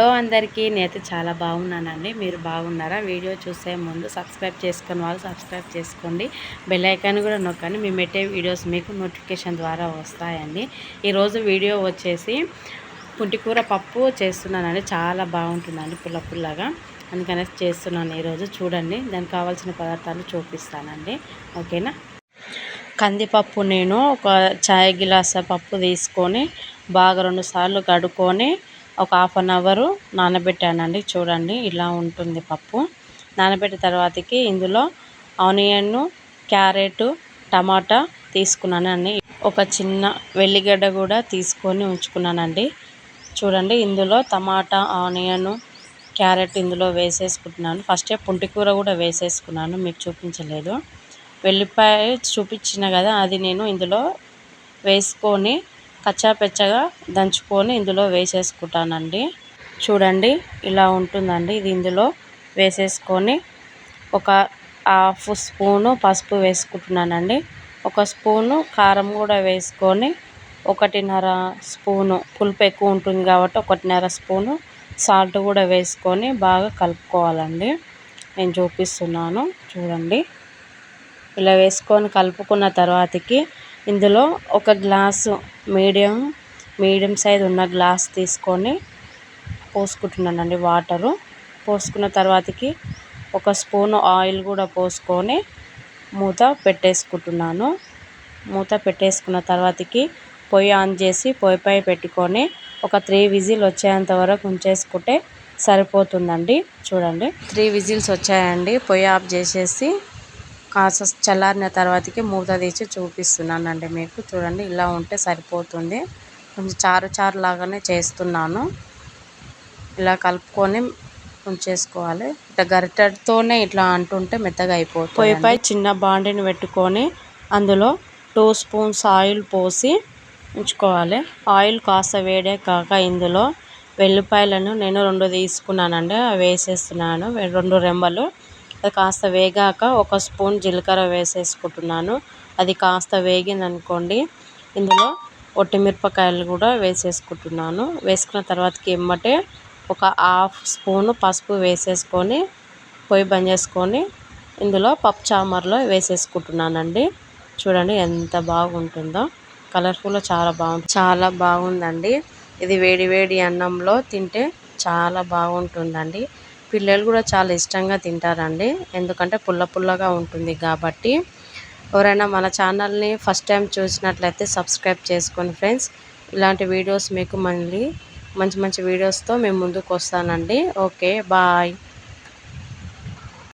Hello అందరికీ, నేనైతే చాలా బాగున్నానండి. మీరు బాగున్నారా? వీడియో చూసే ముందు సబ్స్క్రైబ్ చేసుకుని వాళ్ళు సబ్స్క్రైబ్ చేసుకోండి, బెల్ ఐకాన్ కూడా నొక్కండి. మేము పెట్టే వీడియోస్ మీకు నోటిఫికేషన్ ద్వారా వస్తాయండి. ఈరోజు వీడియో వచ్చేసి పుంటికూర పప్పు చేస్తున్నానండి. చాలా బాగుంటుందండి, పుల్ల పుల్లగా. అందుకనే చేస్తున్నాను ఈరోజు. చూడండి, దానికి కావాల్సిన పదార్థాలు చూపిస్తానండి. ఓకేనా? కందిపప్పు నేను ఒక చాయ్ గ్లాస్ పప్పు తీసుకొని బాగా 2 సార్లు కడుక్కొని ఒక హాఫ్ అన్ అవర్ నానబెట్టానండి. చూడండి, ఇలా ఉంటుంది పప్పు. నానబెట్టిన తర్వాతకి ఇందులో ఆనియన్, క్యారెట్, టమాటా తీసుకున్నానండి. ఒక చిన్న వెల్లిగడ్డ కూడా తీసుకొని ఉంచుకున్నానండి. చూడండి, ఇందులో టమాటా, ఆనియన్, క్యారెట్ ఇందులో వేసేసుకుంటున్నాను. ఫస్టే పుంటికూర కూడా వేసేసుకున్నాను, మీకు చూపించలేదు. వెల్లిపాయ చూపించిన కదా, అది నేను ఇందులో వేసుకొని కచ్చాపెచ్చగా దంచుకొని ఇందులో వేసేసుకుంటానండి. చూడండి, ఇలా ఉంటుందండి. ఇది ఇందులో వేసేసుకొని ఒక హాఫ్ స్పూను పసుపు వేసుకుంటున్నానండి. ఒక స్పూను కారం కూడా వేసుకొని 1.5 స్పూను, పులుపు ఎక్కువ ఉంటుంది కాబట్టి 1.5 స్పూను సాల్ట్ కూడా వేసుకొని బాగా కలుపుకోవాలండి. నేను చూపిస్తున్నాను చూడండి. ఇలా వేసుకొని కలుపుకున్న తర్వాతకి ఇందులో ఒక గ్లాసు మీడియం సైజు ఉన్న గ్లాస్ తీసుకొని పోసుకుంటున్నానండి వాటరు. పోసుకున్న తర్వాతకి ఒక స్పూను ఆయిల్ కూడా పోసుకొని మూత పెట్టేసుకుంటున్నాను. మూత పెట్టేసుకున్న తర్వాతకి పొయ్యి ఆన్ చేసి పొయ్యిపై పెట్టుకొని ఒక 3 విజిల్ వచ్చేంత వరకు ఉంచేసుకుంటే సరిపోతుందండి. చూడండి, 3 విజిల్స్ వచ్చాయండి. పొయ్యి ఆఫ్ చేసేసి కాస్త చల్లారిన తర్వాతకి మూత తీసి చూపిస్తున్నానండి మీకు. చూడండి, ఇలా ఉంటే సరిపోతుంది. కొంచెం చారు లాగానే చేస్తున్నాను. ఇలా కలుపుకొని ఉంచేసుకోవాలి. ఇట్లా గరిటెతోనే ఇట్లా అంటుంటే మెత్తగా అయిపోతుంది. పొయ్యిపై చిన్న బాండిని పెట్టుకొని అందులో 2 స్పూన్స్ ఆయిల్ పోసి ఉంచుకోవాలి. ఆయిల్ కాస్త వేడే కాక ఇందులో వెల్లిపాయలను నేను 2 తీసుకున్నానండి, అవి వేసేస్తున్నాను. 2 రెమ్మలు. అది కాస్త వేగాక ఒక స్పూన్ జీలకర్ర వేసేసుకుంటున్నాను. అది కాస్త వేగిందనుకోండి, ఇందులో ఒట్టిమిరపకాయలు కూడా వేసేసుకుంటున్నాను. వేసుకున్న తర్వాతకి ఎమ్మటే ఒక హాఫ్ స్పూను పసుపు వేసేసుకొని పొయ్యి బంద్ చేసుకొని ఇందులో పప్పు చామర్లో వేసేసుకుంటున్నానండి. చూడండి ఎంత బాగుంటుందో, కలర్ఫుల్గా చాలా బాగుందండి. ఇది వేడి వేడి అన్నంలో తింటే చాలా బాగుంటుందండి. పిల్లలు కూడా చాలా ఇష్టంగా తింటారండి, ఎందుకంటే పుల్ల పుల్లగా ఉంటుంది కాబట్టి. ఎవరైనా మన ఛానల్ని ఫస్ట్ టైం చూసినట్లయితే సబ్స్క్రైబ్ చేసుకోండి ఫ్రెండ్స్. ఇలాంటి వీడియోస్ మీకు మళ్ళీ మంచి వీడియోస్తో మేము ముందుకు వస్తానండి. Okay, bye.